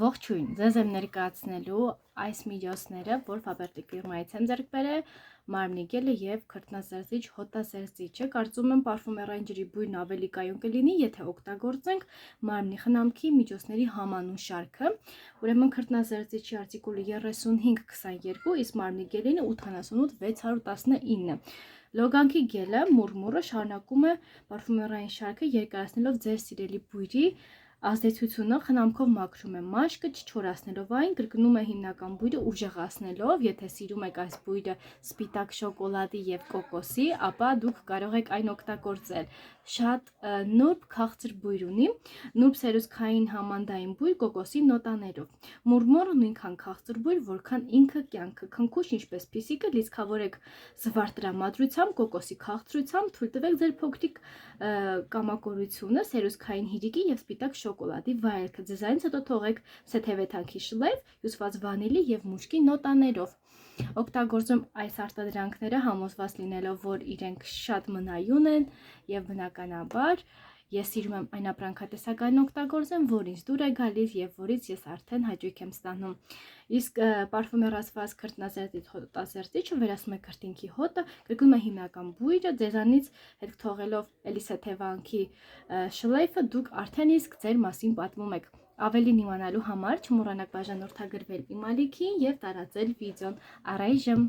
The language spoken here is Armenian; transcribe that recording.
Ողջույն, ձեզ եմ ներկայացնելու այս միջոցները, որ Fabertic ֆիրմայից եմ ձեռք բերել, մարմնի գելը եւ քրտնազերծիչ հոտազերծիչը։ Կարծում եմ պարֆումերային ջրի բույրն ավելի կայուն կլինի, եթե օգտագործենք մարմնի խնամքի միջոցների համանուն շարքը։ Ուրեմն քրտնազերծիչի արտիկուլը 3522, իսկ մարմնի գելին 88619։ Լոգանքի գելը մուրմուրը շարունակում է պարֆումերային շարքը երկարացնելով ձեր սիրելի բույրի ազդեցությունը խնամքով մաքրում է մաշկը, չչորացնելով այն, կրկնում է հիմնական բույրը ուժեղացնելով, եթե սիրում եք այս բույրը սպիտակ շոկոլադի եւ կոկոսի, ապա դուք կարող եք այն օգտագործել։ Շատ նուրբ քաղցր բույր ունի, նուրբ սերուցքային համանդային բույր կոկոսի նոտաներով։ Մուրմուրը նույնքան քաղցր բույր, որքան ինքը կյանքը, քնքուշ ինչպես փիսիկը, լիցքավորեք զվարթ տրամադրությամբ, կոկոսի քաղցրությամբ, թույլ տվեք ձեր փոքրիկ կամակորությունը սերուցքային հիրիկի եւ սպիտակ շոկոլադի վայելքը, ձեզանից հետո թողեք սեթևեթանքի շլեյֆ, հյուսված վանիլի եւ մուշկի նոտաներով։ Օգտագործում այս արտադրանքները համոզված լինելով, որ իրենք շատ մնայուն են եւ բնականաբար ես սիրում եմ այն ապրանքատեսականն օգտագործեմ, որ ինձ դուր է գալիս եւ որից ես արդեն հաճույք եմ ստանում։ Իսկ պարֆումերացված քրտնազերծիչ հոտազերծիչը վերացնում է քրտինքի հոտը, կրկնում է հիմնական բույրը, ձեզանից հետ թողելով էլիսեթևանքի շլեյֆը դուք արդեն իսկ ձեր մասին պատմում եք։ Ավելին իմանալու համար չմոռանաք բաժանորդագրվել իմ ալիքին եւ տարածել վիդեոն։ Առայժմ